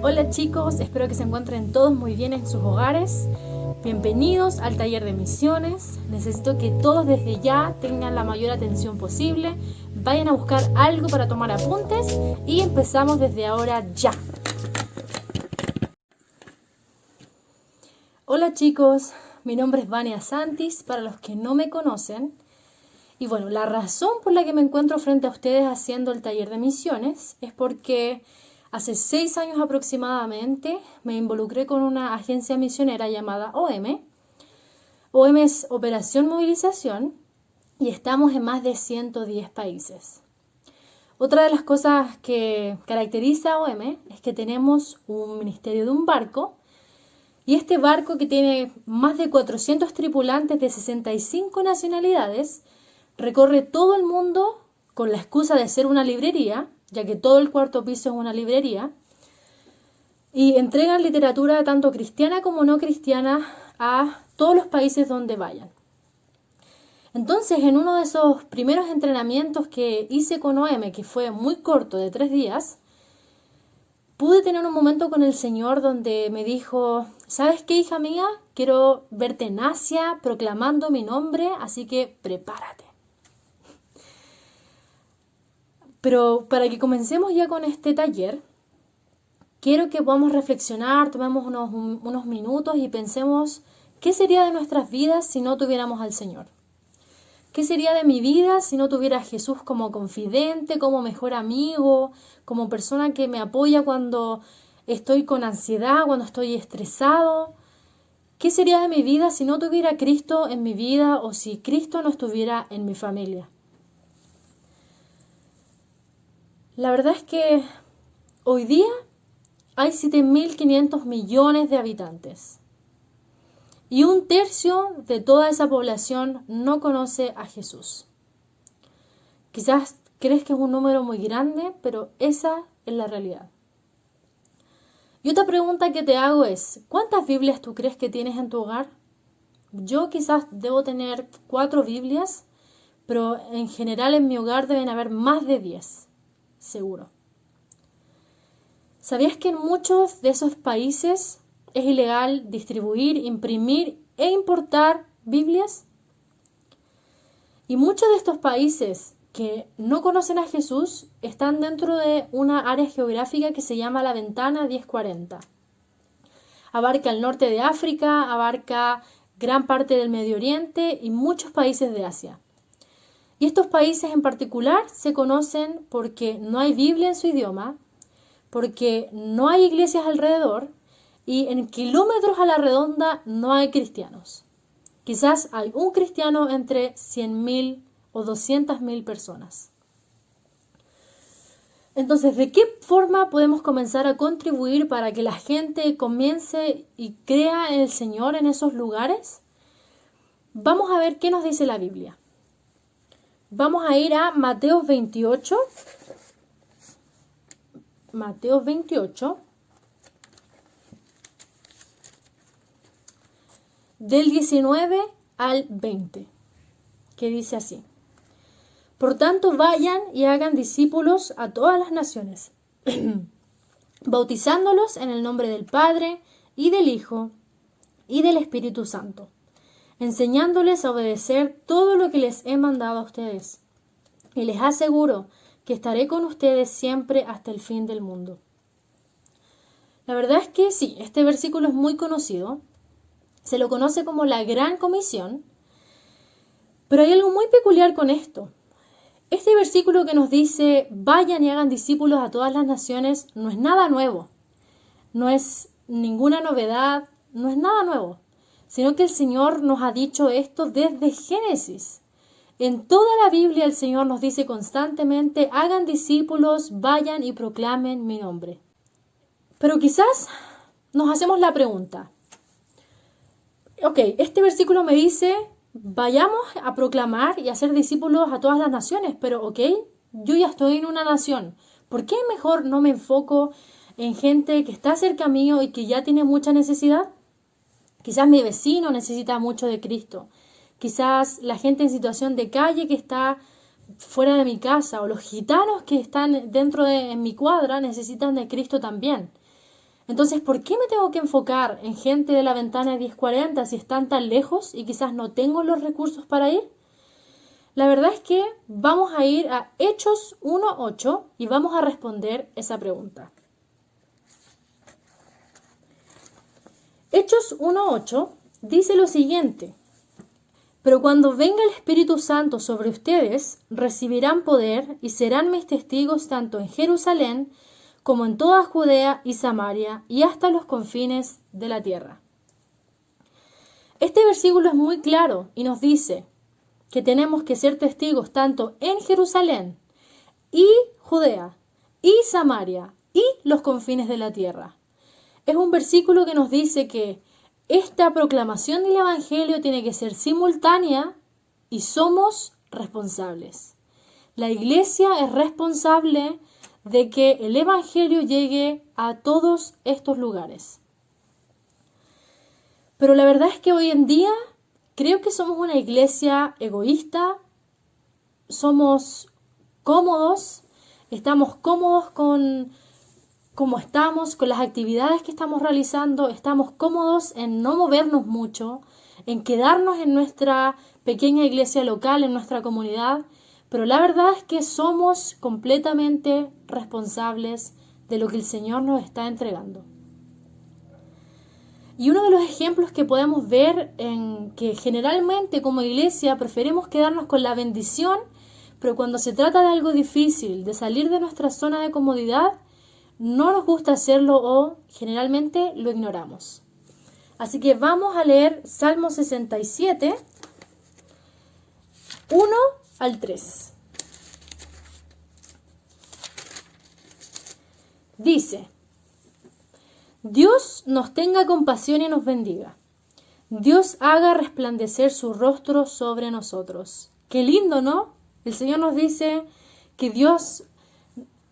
Hola chicos, espero que se encuentren todos muy bien en sus hogares. Bienvenidos al taller de misiones. Necesito que todos desde ya tengan la mayor atención posible. Vayan a buscar algo para tomar apuntes y empezamos desde ahora ya. Hola chicos, mi nombre es Vania Santis, para los que no me conocen. Y bueno, la razón por la que me encuentro frente a ustedes haciendo el taller de misiones es porque hace 6 años aproximadamente me involucré con una agencia misionera llamada OM. OM es Operación Movilización y estamos en más de 110 países. Otra de las cosas que caracteriza a OM es que tenemos un ministerio de un barco, y este barco, que tiene más de 400 tripulantes de 65 nacionalidades, recorre todo el mundo con la excusa de ser una librería, ya que todo el cuarto piso es una librería, y entregan literatura tanto cristiana como no cristiana a todos los países donde vayan. Entonces, en uno de esos primeros entrenamientos que hice con OM, que fue muy corto, de 3 días, pude tener un momento con el Señor donde me dijo: ¿sabes qué, hija mía? Quiero verte en Asia proclamando mi nombre, así que prepárate. Pero para que comencemos ya con este taller, quiero que podamos reflexionar, tomemos unos minutos y pensemos qué sería de nuestras vidas si no tuviéramos al Señor. ¿Qué sería de mi vida si no tuviera a Jesús como confidente, como mejor amigo, como persona que me apoya cuando estoy con ansiedad, cuando estoy estresado? ¿Qué sería de mi vida si no tuviera a Cristo en mi vida o si Cristo no estuviera en mi familia? La verdad es que hoy día hay 7.500 millones de habitantes. Y 1/3 de toda esa población no conoce a Jesús. Quizás crees que es un número muy grande, pero esa es la realidad. Y otra pregunta que te hago es: ¿cuántas Biblias tú crees que tienes en tu hogar? Yo quizás debo tener 4 Biblias, pero en general en mi hogar deben haber más de 10, seguro. ¿Sabías que en muchos de esos países es ilegal distribuir, imprimir e importar Biblias? Y muchos de estos países que no conocen a Jesús están dentro de una área geográfica que se llama la Ventana 1040. Abarca el norte de África, abarca gran parte del Medio Oriente y muchos países de Asia. Y estos países en particular se conocen porque no hay Biblia en su idioma, porque no hay iglesias alrededor y en kilómetros a la redonda no hay cristianos. Quizás hay un cristiano entre 100.000 o 200.000 personas. Entonces, ¿de qué forma podemos comenzar a contribuir para que la gente comience y crea en el Señor en esos lugares? Vamos a ver qué nos dice la Biblia. Vamos a ir a Mateo 28. Mateo 28. Del 19 al 20, que dice así: por tanto, vayan y hagan discípulos a todas las naciones, bautizándolos en el nombre del Padre, y del Hijo, y del Espíritu Santo, enseñándoles a obedecer todo lo que les he mandado a ustedes. Y les aseguro que estaré con ustedes siempre hasta el fin del mundo. La verdad es que sí, este versículo es muy conocido. Se lo conoce como la Gran Comisión, pero hay algo muy peculiar con esto. Este versículo que nos dice vayan y hagan discípulos a todas las naciones no es nada nuevo, no es ninguna novedad, no es nada nuevo, sino que el Señor nos ha dicho esto desde Génesis. En toda la Biblia el Señor nos dice constantemente: hagan discípulos, vayan y proclamen mi nombre. Pero quizás nos hacemos la pregunta: ok, este versículo me dice vayamos a proclamar y a hacer discípulos a todas las naciones, pero ok, yo ya estoy en una nación. ¿Por qué mejor no me enfoco en gente que está cerca mío y que ya tiene mucha necesidad? Quizás mi vecino necesita mucho de Cristo. Quizás la gente en situación de calle que está fuera de mi casa, o los gitanos que están dentro de mi cuadra necesitan de Cristo también. Entonces, ¿por qué me tengo que enfocar en gente de la ventana 1040 si están tan lejos y quizás no tengo los recursos para ir? La verdad es que vamos a ir a Hechos 1:8 y vamos a responder esa pregunta. Hechos 1:8 dice lo siguiente: pero cuando venga el Espíritu Santo sobre ustedes, recibirán poder y serán mis testigos tanto en Jerusalén como en toda Judea y Samaria y hasta los confines de la tierra. Este versículo es muy claro y nos dice que tenemos que ser testigos tanto en Jerusalén y Judea y Samaria y los confines de la tierra. Es un versículo que nos dice que esta proclamación del Evangelio tiene que ser simultánea y somos responsables. La iglesia es responsable de que el Evangelio llegue a todos estos lugares. Pero la verdad es que hoy en día creo que somos una iglesia egoísta, somos cómodos, estamos cómodos con cómo estamos, con las actividades que estamos realizando, estamos cómodos en no movernos mucho, en quedarnos en nuestra pequeña iglesia local, en nuestra comunidad, pero la verdad es que somos completamente responsables de lo que el Señor nos está entregando. Y uno de los ejemplos que podemos ver en que generalmente como iglesia preferimos quedarnos con la bendición, pero cuando se trata de algo difícil, de salir de nuestra zona de comodidad, no nos gusta hacerlo o generalmente lo ignoramos. Así que vamos a leer Salmo 67, 1 al 3. Dice: Dios nos tenga compasión y nos bendiga. Dios haga resplandecer su rostro sobre nosotros. Qué lindo, ¿no? El Señor nos dice que Dios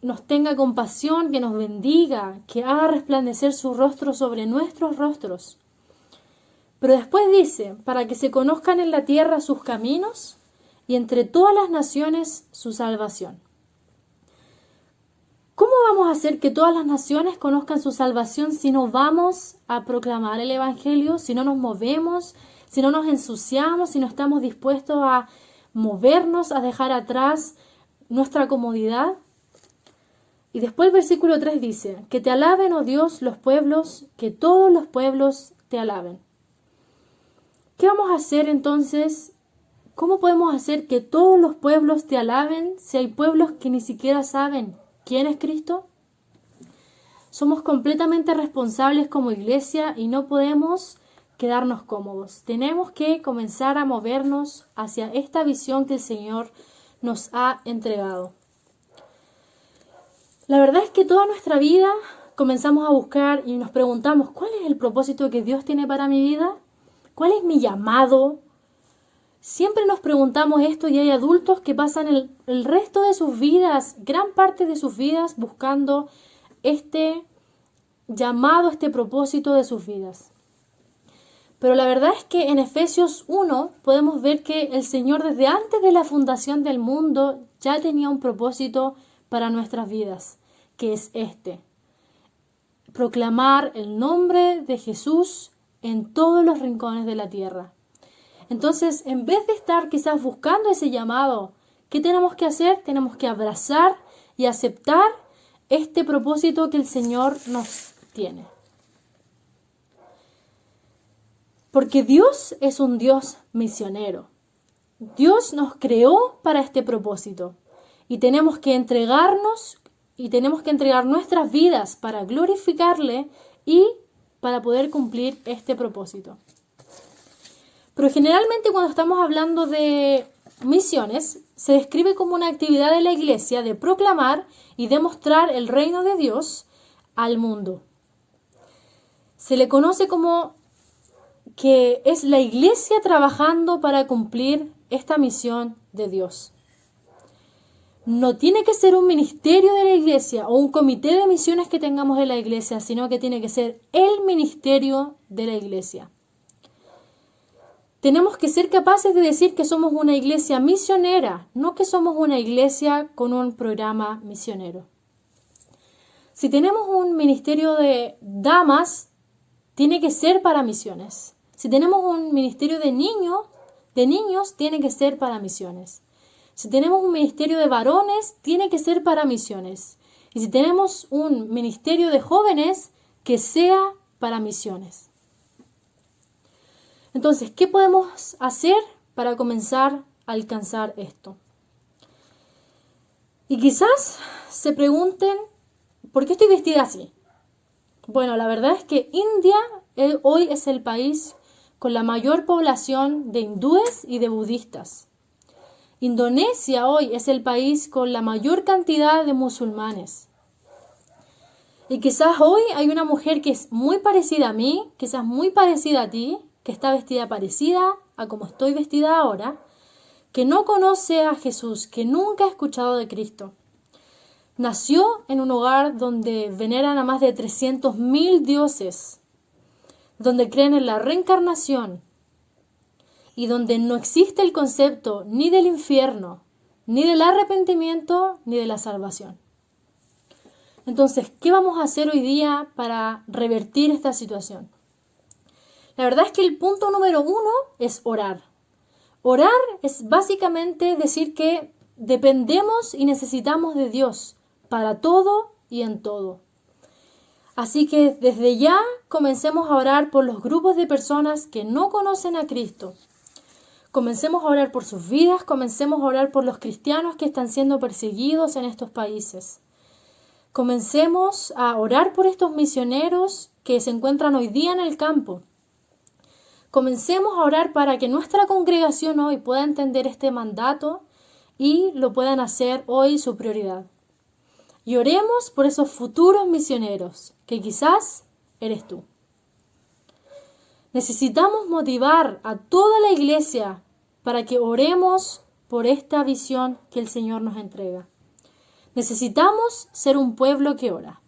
nos tenga compasión, que nos bendiga, que haga resplandecer su rostro sobre nuestros rostros. Pero después dice, para que se conozcan en la tierra sus caminos y entre todas las naciones su salvación. ¿Cómo vamos a hacer que todas las naciones conozcan su salvación si no vamos a proclamar el Evangelio, si no nos movemos, si no nos ensuciamos, si no estamos dispuestos a movernos, a dejar atrás nuestra comodidad? Y después el versículo 3 dice, que te alaben, oh Dios, los pueblos, que todos los pueblos te alaben. ¿Qué vamos a hacer entonces? ¿Cómo podemos hacer que todos los pueblos te alaben si hay pueblos que ni siquiera saben quién es Cristo? Somos completamente responsables como iglesia y no podemos quedarnos cómodos. Tenemos que comenzar a movernos hacia esta visión que el Señor nos ha entregado. La verdad es que toda nuestra vida comenzamos a buscar y nos preguntamos, ¿cuál es el propósito que Dios tiene para mi vida? ¿Cuál es mi llamado? Siempre nos preguntamos esto y hay adultos que pasan el resto de sus vidas, gran parte de sus vidas, buscando este llamado, este propósito de sus vidas. Pero la verdad es que en Efesios 1 podemos ver que el Señor desde antes de la fundación del mundo ya tenía un propósito para nuestras vidas, que es proclamar el nombre de Jesús en todos los rincones de la tierra. Entonces, en vez de estar quizás buscando ese llamado, ¿qué tenemos que hacer? Tenemos que abrazar y aceptar este propósito que el Señor nos tiene. Porque Dios es un Dios misionero. Dios nos creó para este propósito. Y tenemos que entregarnos y tenemos que entregar nuestras vidas para glorificarle y para poder cumplir este propósito. Pero generalmente cuando estamos hablando de misiones, se describe como una actividad de la iglesia de proclamar y demostrar el reino de Dios al mundo. Se le conoce como que es la iglesia trabajando para cumplir esta misión de Dios. No tiene que ser un ministerio de la iglesia o un comité de misiones que tengamos en la iglesia, sino que tiene que ser el ministerio de la iglesia. Tenemos que ser capaces de decir que somos una iglesia misionera, no que somos una iglesia con un programa misionero. Si tenemos un ministerio de damas, tiene que ser para misiones. Si tenemos un ministerio de niños, tiene que ser para misiones. Si tenemos un ministerio de varones, tiene que ser para misiones. Y si tenemos un ministerio de jóvenes, que sea para misiones. Entonces, ¿qué podemos hacer para comenzar a alcanzar esto? Y quizás se pregunten, ¿por qué estoy vestida así? Bueno, la verdad es que India hoy es el país con la mayor población de hindúes y de budistas. Indonesia hoy es el país con la mayor cantidad de musulmanes. Y quizás hoy hay una mujer que es muy parecida a mí, quizás muy parecida a ti, que está vestida parecida a como estoy vestida ahora, que no conoce a Jesús, que nunca ha escuchado de Cristo. Nació en un hogar donde veneran a más de 300.000 dioses, donde creen en la reencarnación y donde no existe el concepto ni del infierno, ni del arrepentimiento, ni de la salvación. Entonces, ¿qué vamos a hacer hoy día para revertir esta situación? La verdad es que el punto número 1 es orar. Orar es básicamente decir que dependemos y necesitamos de Dios para todo y en todo. Así que desde ya comencemos a orar por los grupos de personas que no conocen a Cristo. Comencemos a orar por sus vidas, comencemos a orar por los cristianos que están siendo perseguidos en estos países. Comencemos a orar por estos misioneros que se encuentran hoy día en el campo. Comencemos a orar para que nuestra congregación hoy pueda entender este mandato y lo puedan hacer hoy su prioridad. Y oremos por esos futuros misioneros, que quizás eres tú. Necesitamos motivar a toda la iglesia para que oremos por esta visión que el Señor nos entrega. Necesitamos ser un pueblo que ora.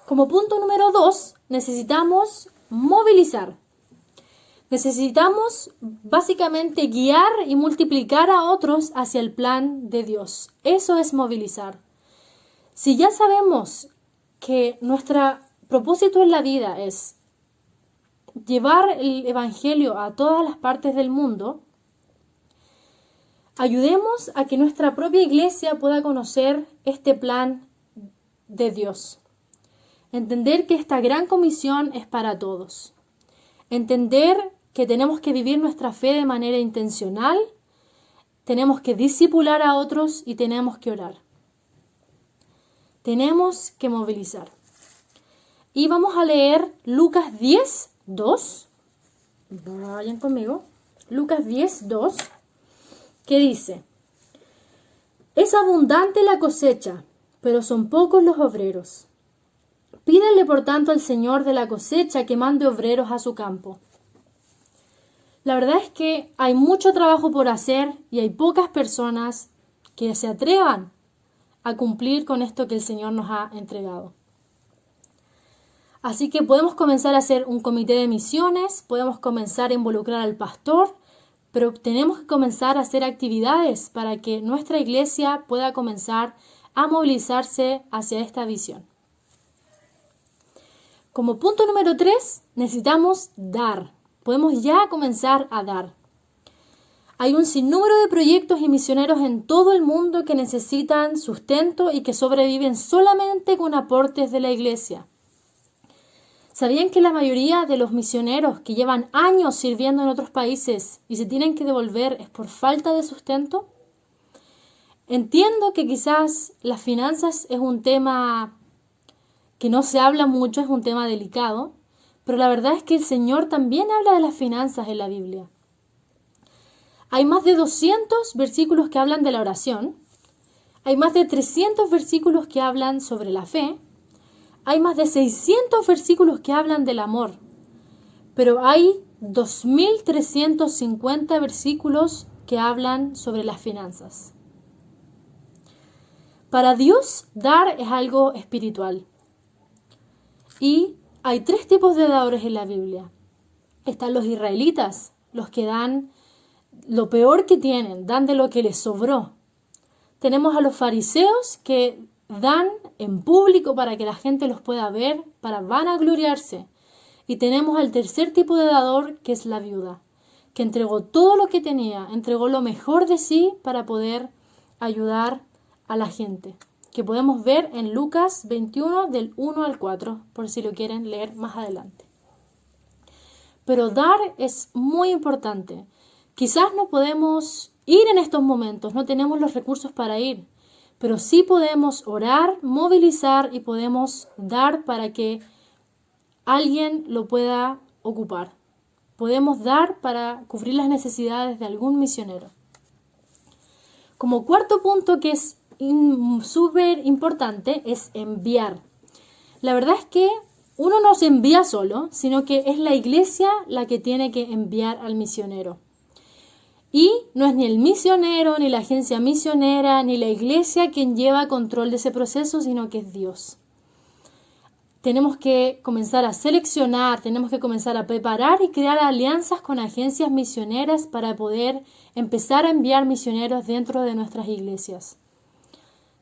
Como punto número 2, necesitamos movilizar. Necesitamos básicamente guiar y multiplicar a otros hacia el plan de Dios. Eso es movilizar. Si ya sabemos que nuestro propósito en la vida es llevar el Evangelio a todas las partes del mundo, ayudemos a que nuestra propia iglesia pueda conocer este plan de Dios. Entender que esta gran comisión es para todos. Entender que tenemos que vivir nuestra fe de manera intencional, tenemos que discipular a otros y tenemos que orar. Tenemos que movilizar. Y vamos a leer Lucas 10, 2. Vayan conmigo. Lucas 10, 2. Que dice: es abundante la cosecha, pero son pocos los obreros. Pídanle por tanto al Señor de la cosecha que mande obreros a su campo. La verdad es que hay mucho trabajo por hacer y hay pocas personas que se atrevan a cumplir con esto que el Señor nos ha entregado. Así que podemos comenzar a hacer un comité de misiones, podemos comenzar a involucrar al pastor, pero tenemos que comenzar a hacer actividades para que nuestra iglesia pueda comenzar a movilizarse hacia esta visión. Como punto número 3, necesitamos dar. Podemos ya comenzar a dar. Hay un sinnúmero de proyectos y misioneros en todo el mundo que necesitan sustento y que sobreviven solamente con aportes de la iglesia. ¿Sabían que la mayoría de los misioneros que llevan años sirviendo en otros países y se tienen que devolver es por falta de sustento? Entiendo que quizás las finanzas es un tema que no se habla mucho, es un tema delicado, pero la verdad es que el Señor también habla de las finanzas en la Biblia. Hay más de 200 versículos que hablan de la oración, hay más de 300 versículos que hablan sobre la fe, hay más de 600 versículos que hablan del amor, pero hay 2.350 versículos que hablan sobre las finanzas. Para Dios, dar es algo espiritual. Y hay 3 tipos de dadores en la Biblia. Están los israelitas, los que dan lo peor que tienen, dan de lo que les sobró. Tenemos a los fariseos que dan en público para que la gente los pueda ver, para vanagloriarse. Y tenemos al tercer tipo de dador, que es la viuda, que entregó todo lo que tenía, entregó lo mejor de sí para poder ayudar a la gente, que podemos ver en Lucas 21 del 1 al 4, por si lo quieren leer más adelante. Pero dar es muy importante. Quizás no podemos ir en estos momentos, no tenemos los recursos para ir, pero sí podemos orar, movilizar y podemos dar para que alguien lo pueda ocupar. Podemos dar para cubrir las necesidades de algún misionero. Como cuarto punto, que es súper importante, es enviar. La verdad es que uno no se envía solo, sino que es la iglesia la que tiene que enviar al misionero. Y no es ni el misionero, ni la agencia misionera, ni la iglesia quien lleva control de ese proceso, sino que es Dios. Tenemos que comenzar a seleccionar, tenemos que comenzar a preparar y crear alianzas con agencias misioneras para poder empezar a enviar misioneros dentro de nuestras iglesias.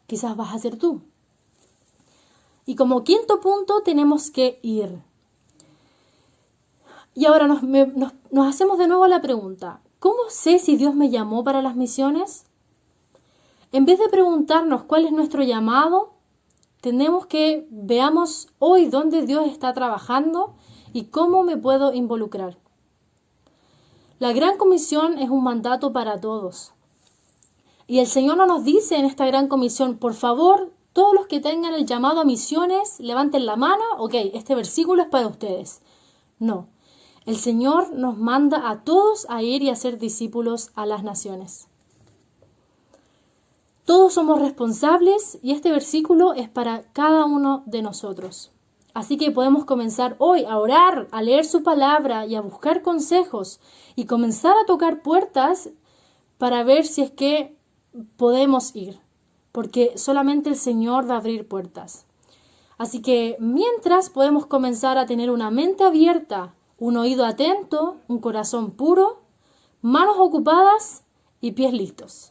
Quizás vas a ser tú. Y como quinto punto, tenemos que ir. Y ahora nos hacemos de nuevo la pregunta, ¿cómo sé si Dios me llamó para las misiones? En vez de preguntarnos cuál es nuestro llamado, tenemos que veamos hoy dónde Dios está trabajando y cómo me puedo involucrar. La Gran Comisión es un mandato para todos. Y el Señor no nos dice en esta Gran Comisión, por favor, todos los que tengan el llamado a misiones, levanten la mano, ok, este versículo es para ustedes. No, el Señor nos manda a todos a ir y a ser discípulos a las naciones. Todos somos responsables y este versículo es para cada uno de nosotros. Así que podemos comenzar hoy a orar, a leer su palabra y a buscar consejos y comenzar a tocar puertas para ver si es que podemos ir, porque solamente el Señor va a abrir puertas. Así que mientras podemos comenzar a tener una mente abierta, un oído atento, un corazón puro, manos ocupadas y pies listos.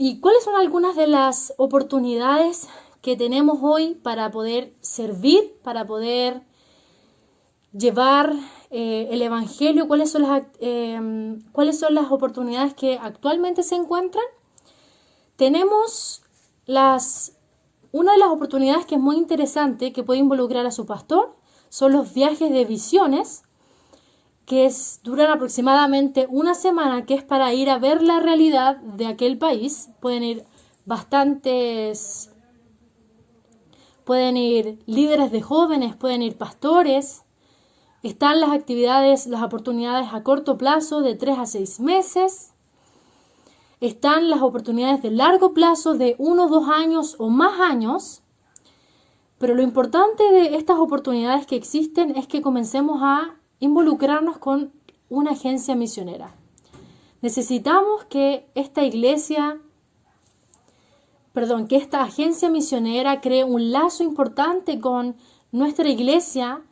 ¿Y cuáles son algunas de las oportunidades que tenemos hoy para poder servir, para poder llevar el Evangelio? ¿Cuáles son las oportunidades que actualmente se encuentran? Tenemos una de las oportunidades que es muy interesante, que puede involucrar a su pastor, son los viajes de visiones, que duran aproximadamente una semana, que es para ir a ver la realidad de aquel país. Pueden ir líderes de jóvenes, pueden ir pastores. Están las actividades, las oportunidades a corto plazo de 3 a 6 meses. Están las oportunidades de largo plazo de 1, 2 años o más años. Pero lo importante de estas oportunidades que existen es que comencemos a involucrarnos con una agencia misionera. Necesitamos que esta agencia misionera cree un lazo importante con nuestra iglesia,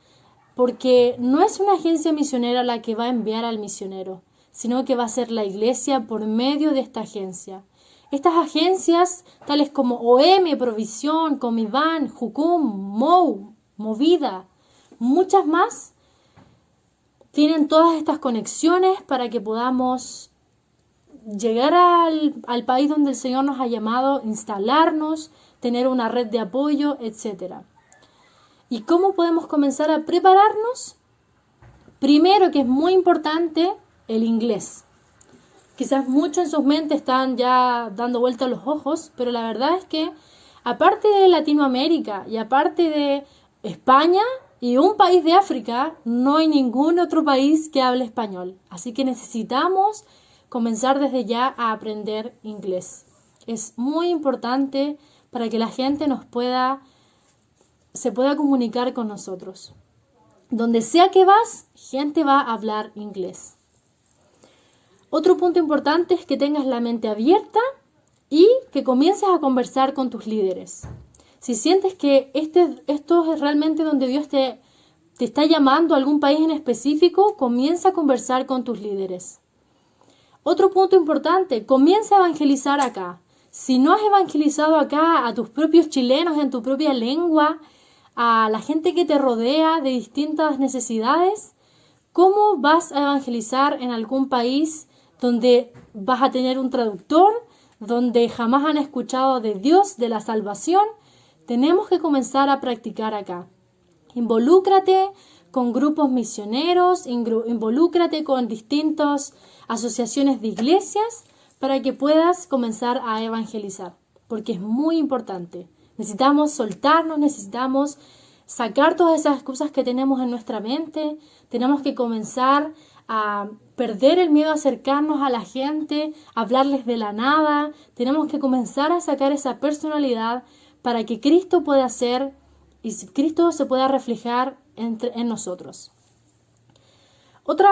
porque no es una agencia misionera la que va a enviar al misionero, sino que va a ser la iglesia por medio de esta agencia. Estas agencias, tales como OM, Provisión, Comivan, Jucum, MOU, Movida, muchas más, tienen todas estas conexiones para que podamos llegar al país donde el Señor nos ha llamado, instalarnos, tener una red de apoyo, etc. ¿Y cómo podemos comenzar a prepararnos? Primero, que es muy importante, el inglés. Quizás muchos en sus mentes están ya dando vuelta a los ojos, pero la verdad es que aparte de Latinoamérica y aparte de España y un país de África, no hay ningún otro país que hable español. Así que necesitamos comenzar desde ya a aprender inglés. Es muy importante para que la gente se pueda comunicar con nosotros. Donde sea que vas, gente va a hablar inglés. Otro punto importante es que tengas la mente abierta y que comiences a conversar con tus líderes. Si sientes que esto es realmente donde Dios te está llamando a algún país en específico, comienza a conversar con tus líderes. Otro punto importante, comienza a evangelizar acá. Si no has evangelizado acá a tus propios chilenos en tu propia lengua, a la gente que te rodea de distintas necesidades, ¿cómo vas a evangelizar en algún país donde vas a tener un traductor, donde jamás han escuchado de Dios, de la salvación? Tenemos que comenzar a practicar acá. Involúcrate con grupos misioneros, involúcrate con distintas asociaciones de iglesias para que puedas comenzar a evangelizar, porque es muy importante. Necesitamos soltarnos, necesitamos sacar todas esas excusas que tenemos en nuestra mente, tenemos que comenzar a perder el miedo a acercarnos a la gente, a hablarles de la nada, tenemos que comenzar a sacar esa personalidad para que Cristo pueda ser y Cristo se pueda reflejar en nosotros. Otro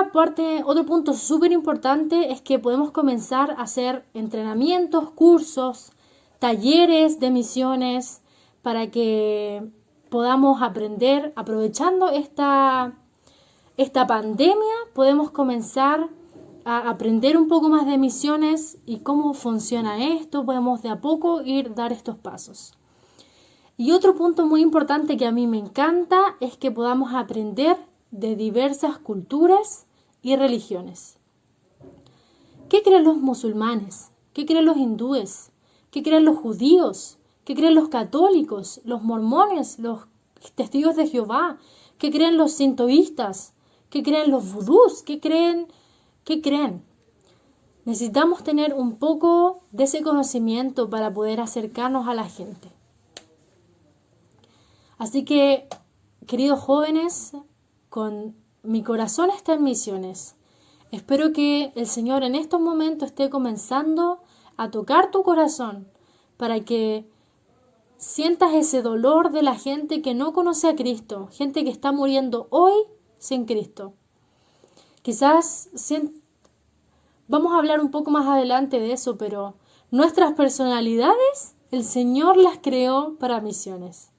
punto súper importante es que podemos comenzar a hacer entrenamientos, cursos, talleres de misiones para que podamos aprender, aprovechando esta pandemia, podemos comenzar a aprender un poco más de misiones y cómo funciona esto, podemos de a poco dar estos pasos. Y otro punto muy importante que a mí me encanta es que podamos aprender de diversas culturas y religiones. ¿Qué creen los musulmanes? ¿Qué creen los hindúes? ¿Qué creen los judíos? ¿Qué creen los católicos, los mormones, los testigos de Jehová? ¿Qué creen los sintoístas? ¿Qué creen los vudús? ¿Qué creen? Necesitamos tener un poco de ese conocimiento para poder acercarnos a la gente. Así que, queridos jóvenes, con mi corazón está en misiones. Espero que el Señor en estos momentos esté comenzando a tocar tu corazón para que sientas ese dolor de la gente que no conoce a Cristo, gente que está muriendo hoy sin Cristo. Quizás vamos a hablar un poco más adelante de eso, pero nuestras personalidades, el Señor las creó para misiones.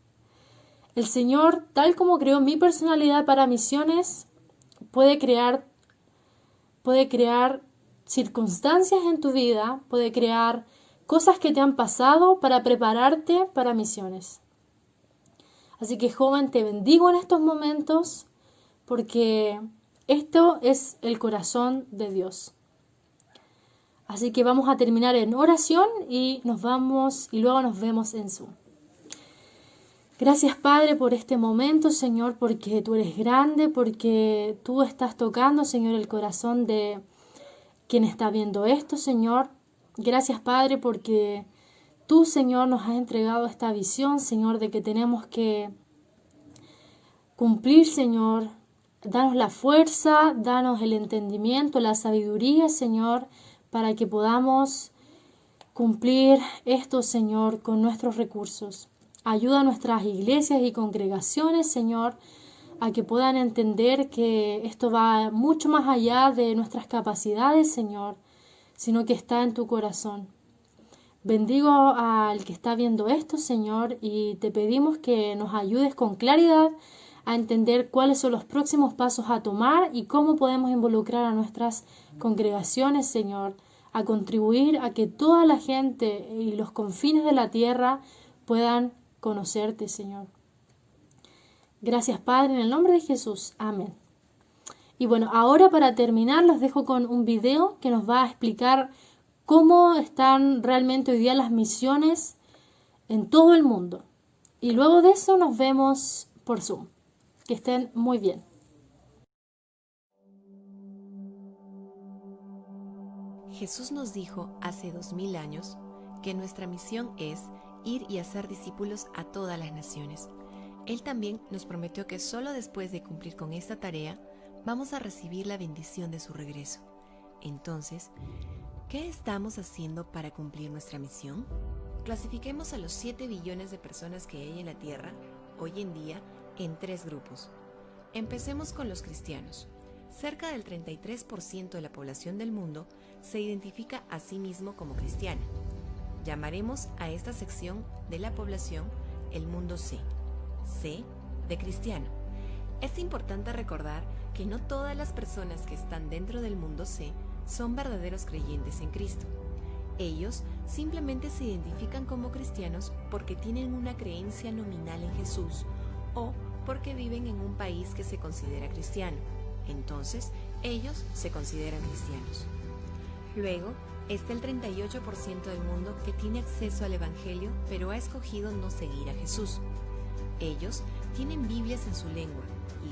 El Señor, tal como creó mi personalidad para misiones, puede crear circunstancias en tu vida, puede crear cosas que te han pasado para prepararte para misiones. Así que, joven, te bendigo en estos momentos porque esto es el corazón de Dios. Así que vamos a terminar en oración y luego nos vemos en Zoom. Gracias, Padre, por este momento, Señor, porque tú eres grande, porque tú estás tocando, Señor, el corazón de quien está viendo esto, Señor. Gracias, Padre, porque tú, Señor, nos has entregado esta visión, Señor, de que tenemos que cumplir, Señor. Danos la fuerza, danos el entendimiento, la sabiduría, Señor, para que podamos cumplir esto, Señor, con nuestros recursos. Ayuda a nuestras iglesias y congregaciones, Señor, a que puedan entender que esto va mucho más allá de nuestras capacidades, Señor, sino que está en tu corazón. Bendigo al que está viendo esto, Señor, y te pedimos que nos ayudes con claridad a entender cuáles son los próximos pasos a tomar y cómo podemos involucrar a nuestras congregaciones, Señor, a contribuir a que toda la gente y los confines de la tierra puedan conocerte, Señor. Gracias, Padre, en el nombre de Jesús. Amén. Y bueno, ahora para terminar los dejo con un video que nos va a explicar cómo están realmente hoy día las misiones en todo el mundo. Y luego de eso nos vemos por Zoom. Que estén muy bien. Jesús nos dijo hace 2000 años que nuestra misión es ir y hacer discípulos a todas las naciones. Él también nos prometió que solo después de cumplir con esta tarea vamos a recibir la bendición de su regreso. Entonces, ¿qué estamos haciendo para cumplir nuestra misión? Clasifiquemos a los 7 billones de personas que hay en la Tierra hoy en día en 3 grupos. Empecemos con los cristianos. Cerca del 33% de la población del mundo se identifica a sí mismo como cristiana. Llamaremos a esta sección de la población el mundo C. C de cristiano. Es importante recordar que no todas las personas que están dentro del mundo C son verdaderos creyentes en Cristo. Ellos simplemente se identifican como cristianos porque tienen una creencia nominal en Jesús o porque viven en un país que se considera cristiano. Entonces, ellos se consideran cristianos. Luego, está el 38% del mundo que tiene acceso al Evangelio, pero ha escogido no seguir a Jesús. Ellos tienen Biblias en su lengua,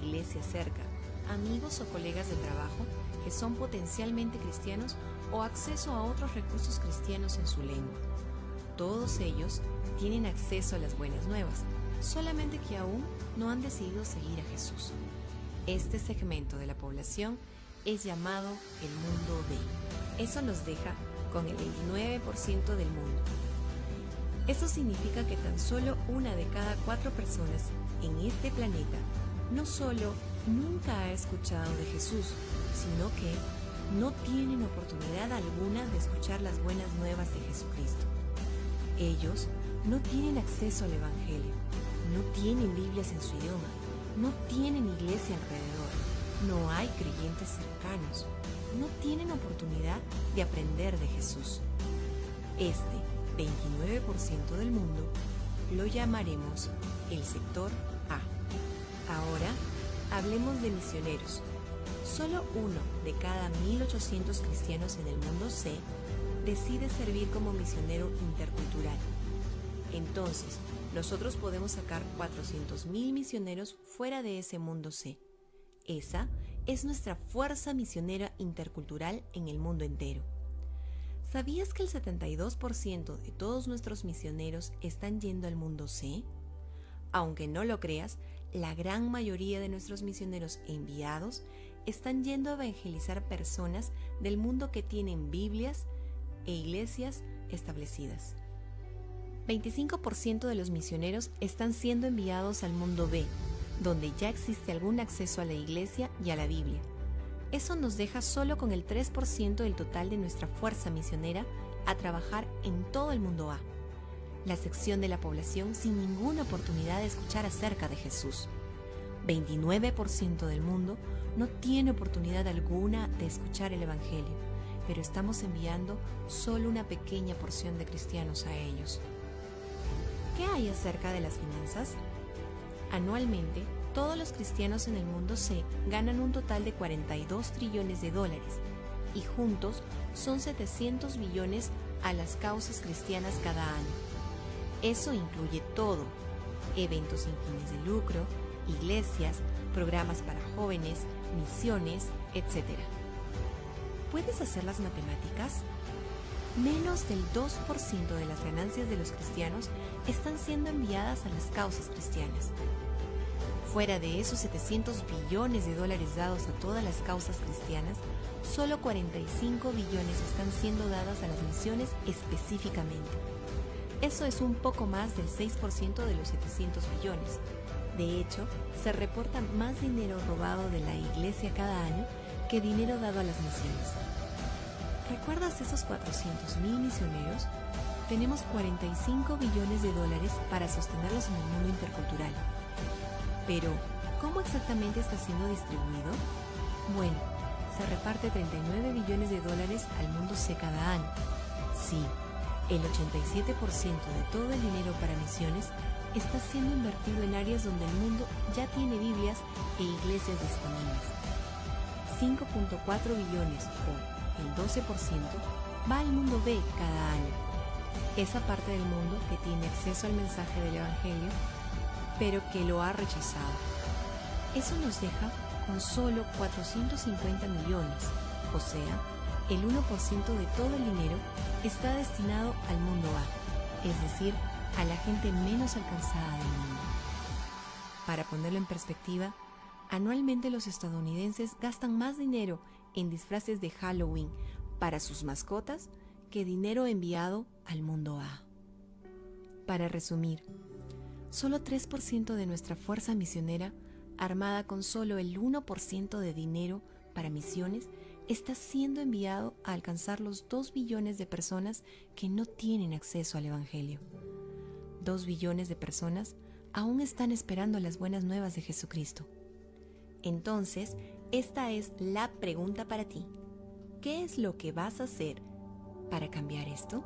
iglesias cerca, amigos o colegas de trabajo que son potencialmente cristianos o acceso a otros recursos cristianos en su lengua. Todos ellos tienen acceso a las buenas nuevas, solamente que aún no han decidido seguir a Jesús. Este segmento de la población es llamado el mundo B. Eso nos deja con el 29% del mundo. Eso significa que tan solo una de cada 4 personas en este planeta no solo nunca ha escuchado de Jesús, sino que no tienen oportunidad alguna de escuchar las buenas nuevas de Jesucristo. Ellos no tienen acceso al Evangelio, no tienen Biblias en su idioma, no tienen iglesia alrededor, no hay creyentes cercanos, no tienen oportunidad de aprender de Jesús. Este 29% del mundo lo llamaremos el sector A. Ahora, hablemos de misioneros. Solo uno de cada 1.800 cristianos en el mundo C decide servir como misionero intercultural. Entonces, nosotros podemos sacar 400.000 misioneros fuera de ese mundo C. Esa es nuestra fuerza misionera intercultural en el mundo entero. ¿Sabías que el 72% de todos nuestros misioneros están yendo al mundo C? Aunque no lo creas, la gran mayoría de nuestros misioneros enviados están yendo a evangelizar personas del mundo que tienen Biblias e iglesias establecidas. 25% de los misioneros están siendo enviados al mundo B, donde ya existe algún acceso a la iglesia y a la Biblia. Eso nos deja solo con el 3% del total de nuestra fuerza misionera a trabajar en todo el mundo A, la sección de la población sin ninguna oportunidad de escuchar acerca de Jesús. 29% del mundo no tiene oportunidad alguna de escuchar el Evangelio, pero estamos enviando solo una pequeña porción de cristianos a ellos. ¿Qué hay acerca de las finanzas? Anualmente, todos los cristianos en el mundo C ganan un total de 42 trillones de dólares y juntos son 700 billones a las causas cristianas cada año. Eso incluye todo: eventos sin fines de lucro, iglesias, programas para jóvenes, misiones, etc. ¿Puedes hacer las matemáticas? Menos del 2% de las ganancias de los cristianos están siendo enviadas a las causas cristianas. Fuera de esos 700 billones de dólares dados a todas las causas cristianas, solo 45 billones están siendo dadas a las misiones específicamente. Eso es un poco más del 6% de los 700 billones. De hecho, se reporta más dinero robado de la iglesia cada año que dinero dado a las misiones. ¿Recuerdas esos 400.000 misioneros? Tenemos 45 billones de dólares para sostenerlos en el mundo intercultural. Pero, ¿cómo exactamente está siendo distribuido? Bueno, se reparte 39 billones de dólares al mundo C cada año. Sí, el 87% de todo el dinero para misiones está siendo invertido en áreas donde el mundo ya tiene Biblias e iglesias disponibles. 5.4 billones o el 12% va al mundo B cada año. Esa parte del mundo que tiene acceso al mensaje del Evangelio, pero que lo ha rechazado. Eso nos deja con solo 450 millones, o sea, el 1% de todo el dinero está destinado al mundo A, es decir, a la gente menos alcanzada del mundo. Para ponerlo en perspectiva, anualmente los estadounidenses gastan más dinero en disfraces de Halloween para sus mascotas que dinero enviado al mundo A. Para resumir, solo 3% de nuestra fuerza misionera, armada con solo el 1% de dinero para misiones, está siendo enviado a alcanzar los 2 billones de personas que no tienen acceso al Evangelio. 2 billones de personas aún están esperando las buenas nuevas de Jesucristo. Entonces, esta es la pregunta para ti. ¿Qué es lo que vas a hacer para cambiar esto?